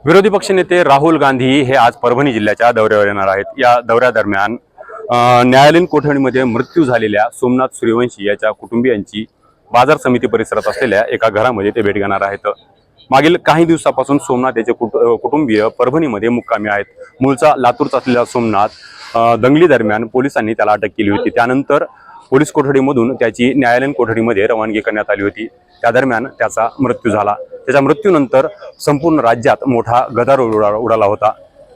विरोधी पक्षनेते राहुल गांधी हे आज परभणी जिल्ह्याच्या दौऱ्यावर येणार आहेत। या दौऱ्यादरम्यान न्यायालयीन कोठडीमध्ये मृत्यू झालेल्या सोमनाथ सूर्यवंशी याच्या कुटुंबियांची बाजार समिती परिसरात असलेल्या एका घरामध्ये ते भेट घेणार आहेत। मागील काही दिवसापासून सोमनाथ याचे कुटुंबीय परभणीमध्ये मुक्कामी आहेत। मूळचा लातूरचा असलेला सोमनाथ दंगली दरम्यान पोलिसांनी त्याला अटक केली होती। त्यानंतर पोलीस कोठडीमधून त्याची न्यायालयीन कोठडीमध्ये रवानगी करण्यात आली होती। त्या दरम्यान त्याचा मृत्यू झाला। त्याच्या मृत्यूनंतर संपूर्ण राज्यात मोठा गदारोळ उडाला होता।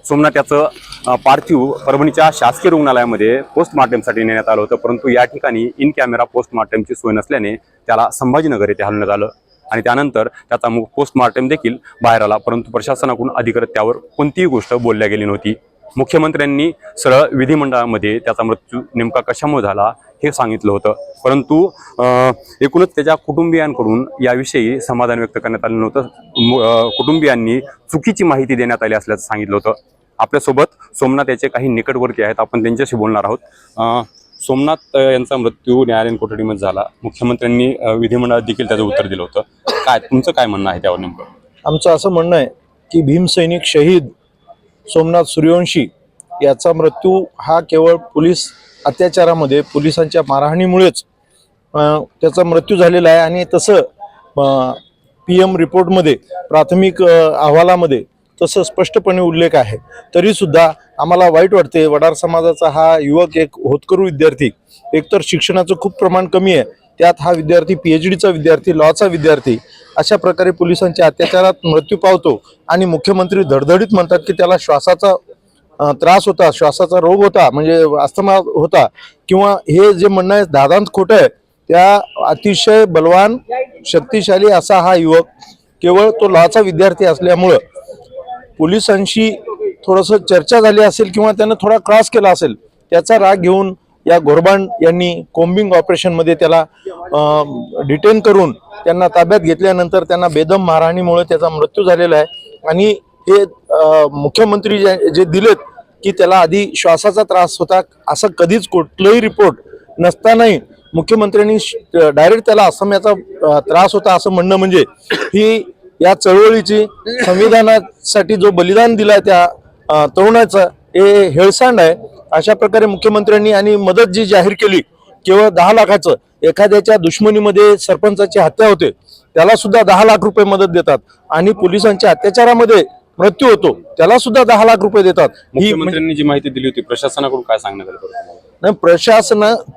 सोमनाथ याचं पार्थिव परभणीच्या शासकीय रुग्णालयामध्ये पोस्टमार्टमसाठी नेण्यात आलं होतं, परंतु या ठिकाणी इन कॅमेरा पोस्टमार्टमची सोय नसल्याने त्याला संभाजीनगर येथे हलवण्यात आलं आणि त्यानंतर त्याचा पोस्टमार्टम देखील बाहेर आला, परंतु प्रशासनाकडून अधिकृत त्यावर कोणतीही गोष्ट बोलल्या गेली नव्हती। मुख्यमंत्र्यांनी सरळ विधिमंडळामध्ये त्याचा मृत्यू नेमका कशामुळे झाला हे सांगितलं होतं, परंतु एकूणच त्याच्या कुटुंबियांकडून याविषयी समाधान व्यक्त करण्यात आलं नव्हतं। कुटुंबियांनी चुकीची माहिती देण्यात आली असल्याचं सांगितलं होतं। आपल्यासोबत सोमनाथ याचे काही निकटवर्ती आहेत, आपण त्यांच्याशी बोलणार आहोत। सोमनाथ यांचा मृत्यू न्यायालयीन कोठडीमध्ये झाला, मुख्यमंत्र्यांनी विधिमंडळात देखील त्याचं उत्तर दिलं होतं। काय तुमचं काय म्हणणं आहे त्यावर? नेमकं आमचं असं म्हणणं आहे की भीमसैनिक शहीद सोमनाथ सूर्यवंशी याचा मृत्यू हा केवळ पोलीस अत्याचारामध्ये, पोलिसांच्या मारहाणीमुळेच त्याचा मृत्यू झालेला आहे आणि तसं PM रिपोर्टमध्ये, प्राथमिक अहवालामध्ये तसं स्पष्टपणे उल्लेख आहे। तरीसुद्धा आम्हाला वाईट वाटते। वडार समाजाचा हा युवक, एक होतकरू विद्यार्थी, एकतर शिक्षणाचं खूप प्रमाण कमी आहे, त्यात हा विद्यार्थी PhDचा विद्यार्थी, लॉचा विद्यार्थी अशा प्रकारे पोलिसांच्या अत्याचारात मृत्यू पावतो आणि मुख्यमंत्री धडधडीत म्हणतात की त्याला श्वासाचा त्रास होता, श्वासाचा रोग होता, म्हणजे अस्थमा होता, किंवा हे जे म्हणणं आहे दादांत खोटं आहे। त्या अतिशय बलवान, शक्तिशाली असा हा युवक, केवळ तो लॉचा विद्यार्थी असल्यामुळं पोलिसांशी थोडंसं चर्चा झाली असेल किंवा त्यानं थोडा क्रॉस केला असेल, त्याचा राग घेऊन या घोरबांड यांनी कोम्बिंग ऑपरेशनमध्ये त्याला डिटेन करून त्यांना ताब्यात घेतल्यानंतर त्यांना बेदम मारहाणीमुळे त्याचा मृत्यू झालेला आहे। आणि हे मुख्यमंत्री जे दिलेत की त्याला आधी श्वासाचा त्रास होता, असं कधीच कुठलंही रिपोर्ट नसतानाही मुख्यमंत्र्यांनी डायरेक्ट त्याला अस्थम्याचा त्रास होता असं म्हणणं, म्हणजे ही या चळवळीची, संविधानासाठी जो बलिदान दिलाय त्या तरुणाचं, हे हेळसांड आहे। अशा प्रकारे मुख्यमंत्र्यांनी आणि मदत जी जाहीर केली केवळ 10 लाखाचं, एखाद्याच्या दुश्मनीमध्ये सरपंचाची हत्या होते त्याला सुद्धा 10 लाख रुपये मदत देतात आणि पोलिसांच्या अत्याचारामध्ये मृत्यू होतो त्याला सुद्धा 10 लाख रुपये देतात। मुख्यमंत्र्यांनी जी माहिती दिली होती प्रशासनाकडून काय सांगण्यात आलं? नाही,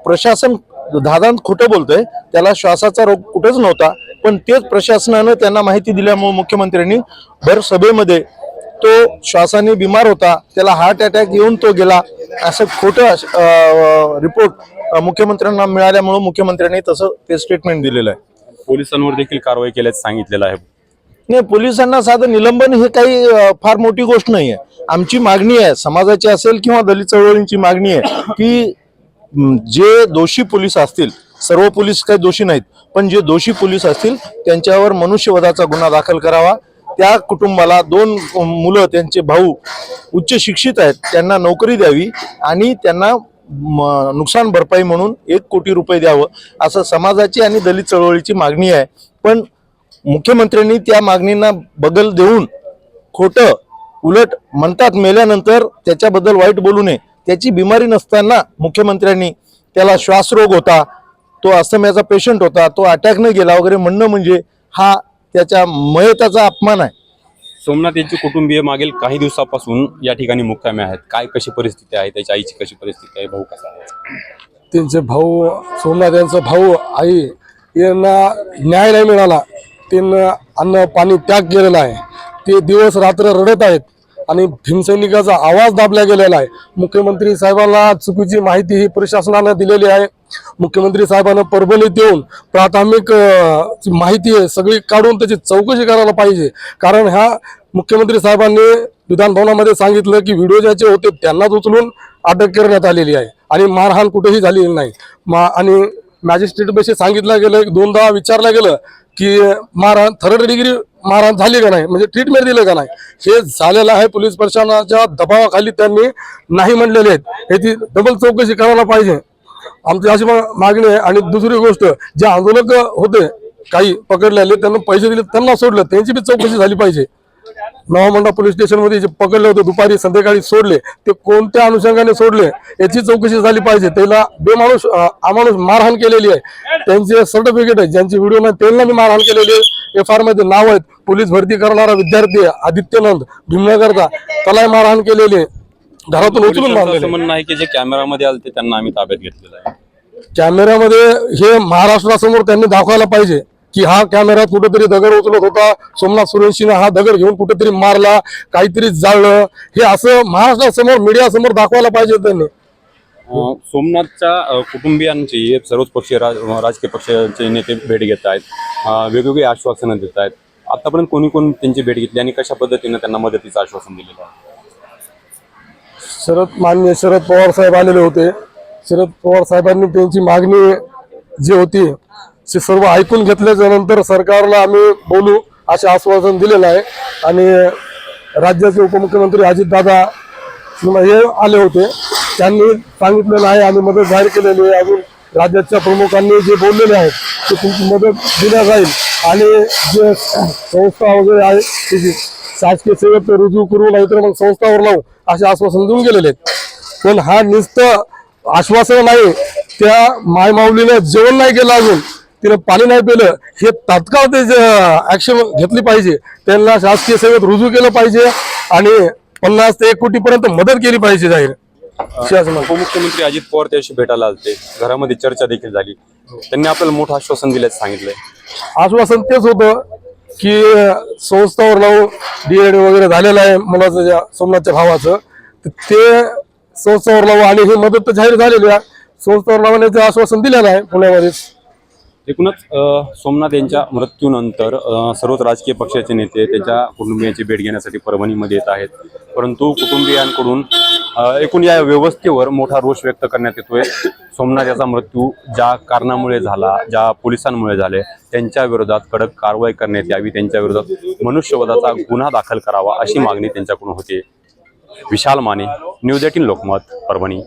प्रशासन दादांत खोटं बोलतंय, त्याला श्वासाचा रोग कुठेच नव्हता, पण तेच प्रशासनानं त्यांना माहिती दिल्यामुळे मुख्यमंत्र्यांनी भर सभेमध्ये तो श्वासाने बिमार होता, त्याला हार्ट अटॅक येऊन तो गेला, असं खोटं रिपोर्ट मुख्यमंत्र्यांना मिळाल्यामुळे मुख्यमंत्र्यांनी तसं ते स्टेटमेंट दिलेलं आहे। पोलिसांवर देखील कारवाई केल्याचं सांगितलेलं आहे। नाही, पोलिसांना साधं निलंबन हे काही फार मोठी गोष्ट नाही आहे। आमची मागणी आहे, समाजाची असेल किंवा दलित चळवळींची मागणी आहे की जे दोषी पोलीस असतील, सर्व पोलीस काही दोषी नाहीत, पण जे दोषी पोलीस असतील त्यांच्यावर मनुष्यवधाचा गुन्हा दाखल करावा। त्या कुटुंबाला 2 मुलं, त्यांचे भाऊ उच्च शिक्षित आहेत, त्यांना नोकरी द्यावी आणि त्यांना नुकसान भरपाई म्हणून 1 कोटी रुपये द्यावं, असं समाजाची आणि दलित चळवळीची मागणी आहे। पण मुख्यमंत्र्यांनी त्या मागणींना बगल देऊन खोटं, उलट म्हणतात मेल्यानंतर त्याच्याबद्दल वाईट बोलू नये। त्याची बिमारी नसताना मुख्यमंत्र्यांनी त्याला श्वासरोग होता, तो अस्थम्याचा पेशंट होता, तो अटॅकनं गेला वगैरे म्हणणं, म्हणजे हा त्याच्या मयताचा अपमान आहे। सोमनाथ यांची कुटुंबीय मागील काही दिवसापासून या ठिकाणी मुक्कामी आहेत। काय कशी परिस्थिती आहे? त्याच्या आईची कशी परिस्थिती आहे? भाऊ कसा आहे? त्यांचे भाऊ, सोमनाथ यांचा भाऊ, आई यांना न्याय नाही मिळाला, त्यांना अन्न पाणी त्याग केलेला आहे, ते दिवस रात्र रडत आहेत आणि भीमसैनिकाचा आवाज दाबला गेलेला आहे। मुख्यमंत्री साहेबांना चुकीची माहिती ही प्रशासनानं दिलेली आहे। मुख्यमंत्री साहेबांना परभणीत येऊन प्राथमिक माहिती आहे सगळी काढून त्याची चौकशी करायला पाहिजे, कारण ह्या मुख्यमंत्री साहेबांनी विधानभवनामध्ये सांगितलं की व्हिडिओ ज्याचे होते त्यांनाच उचलून अटक करण्यात आलेली आहे आणि मारहाण कुठेही झालेली नाही। आणि मॅजिस्ट्रेटपाशी सांगितलं गेलं, 2दा विचारलं गेलं की मारहाण, 3rd डिग्री मारहाण झाली का नाही, म्हणजे ट्रीटमेंट दिलं का नाही, हे झालेलं आहे। पोलीस प्रशासनाच्या दबावाखाली त्यांनी नाही म्हणलेले आहेत, याची डबल चौकशी करायला पाहिजे, आमची अशी मागणी आहे। आणि दुसरी गोष्ट, जे आंदोलक होते काही पकडलेले, त्यांना पैसे दिले, त्यांना सोडलं, त्यांची बी चौकशी झाली पाहिजे। नवामंडा पोलीस स्टेशनमध्ये जे पकडले होते दुपारी संध्याकाळी सोडले ते कोणत्या अनुषंगाने सोडले याची चौकशी झाली पाहिजे. त्याला बेमाणूस अमाणूस मारहाण केलेली आहे. त्यांचे सर्टिफिकेट आहे, ज्यांची व्हिडिओ नाही त्यांना मी मारहाण केलेली आहे. FIR मध्ये नाव आहेत. पोलीस भरती करणारा विद्यार्थी आदित्यनंद भीमनगरचा, त्याला मारहाण केलेली आहे. घरातून उचलून पोलिसांचं मारलेले असं म्हणणं आहे की जे कॅमेरामध्ये आले त्यांना आम्ही ताब्यात घेतलेलं आहे. कॅमेऱ्यामध्ये हे महाराष्ट्रासमोर त्यांनी दाखवायला पाहिजे की हा कॅमेरा कुठेतरी दगड उचलत होता, सोमनाथ सूर्यवंशीने हा दगड घेऊन कुठेतरी मारला, काहीतरी जाळलं, हे असं महाराष्ट्रासमोर मीडिया समोर दाखवायला पाहिजे त्यांनी. सोमनाथच्या कुटुंबियांची सर्वच पक्षीय राजकीय पक्षाचे नेते भेट घेत आहेत, वेगवेगळी आश्वासनं देत आहेत. आतापर्यंत कोणी कोण त्यांची भेट घेतली आणि कशा पद्धतीने त्यांना मदतीचं आश्वासन दिलेलं आहे? माननीय शरद पवार साहेब आलेले होते. शरद पवार साहेबांनी त्यांची मागणी जी होती ते सर्व ऐकून घेतल्याच्या नंतर सरकारला आम्ही बोलू असे आश्वासन दिलेलं आहे. आणि राज्याचे उपमुख्यमंत्री अजितदादा हे आले होते, त्यांनी सांगितलेलं आहे आम्ही मदत जाहीर केलेली आहे. अजून राज्याच्या प्रमुखांनी जे बोललेले आहेत ते तुमची मदत दिल्या जाईल आणि जे संस्था वगैरे आहे त्याची शासकीय सेवेत रुजू करू, नाहीतर मग संस्थावर लावू असे आश्वासन देऊन गेलेले आहेत. पण हा नुसतं आश्वासन नाही, त्या मायमाऊलीनं जेवण नाही केलं, अजून तिने पाणी नाही पिलं, हे तात्काळ ते ऍक्शन घेतली पाहिजे. त्यांना शासकीय सेवेत रुजू केलं पाहिजे आणि 50 ते 1 कोटीपर्यंत मदत केली पाहिजे जाहीर. उपमुख्यमंत्री अजित पवार त्याशी भेटायला आलते, घरामध्ये चर्चा देखील झाली, त्यांनी आपल्याला मोठं आश्वासन दिल्याचं सांगितलंय. आश्वासन तेच होतं की संस्थावर लावून DED वगैरे झालेलं आहे मुलाचं, ज्या सोमनाथच्या भावाचं, ते संस्थावर लावू आणि ही मदत तर जाहीर झालेली आहे. संस्थावर लावण्याचं आश्वासन दिलेलं आहे पुण्यामध्येच. एकूणच सोमनाथ यांच्या मृत्यूनंतर सर्वच राजकीय पक्षाचे नेते त्यांच्या कुटुंबियांची भेट घेण्यासाठी परभणीमध्ये येत आहेत, परंतु कुटुंबियांकडून एकूण या व्यवस्थेवर मोठा रोष व्यक्त करण्यात येतोय. सोमनाथ याचा मृत्यू ज्या कारणामुळे झाला, ज्या पोलिसांमुळे झाले, त्यांच्या विरोधात कडक कारवाई करण्यात यावी, त्यांच्या विरोधात मनुष्यवधाचा गुन्हा दाखल करावा अशी मागणी त्यांच्याकडून होते. विशाल माने, न्यूज 18 लोकमत, परभणी.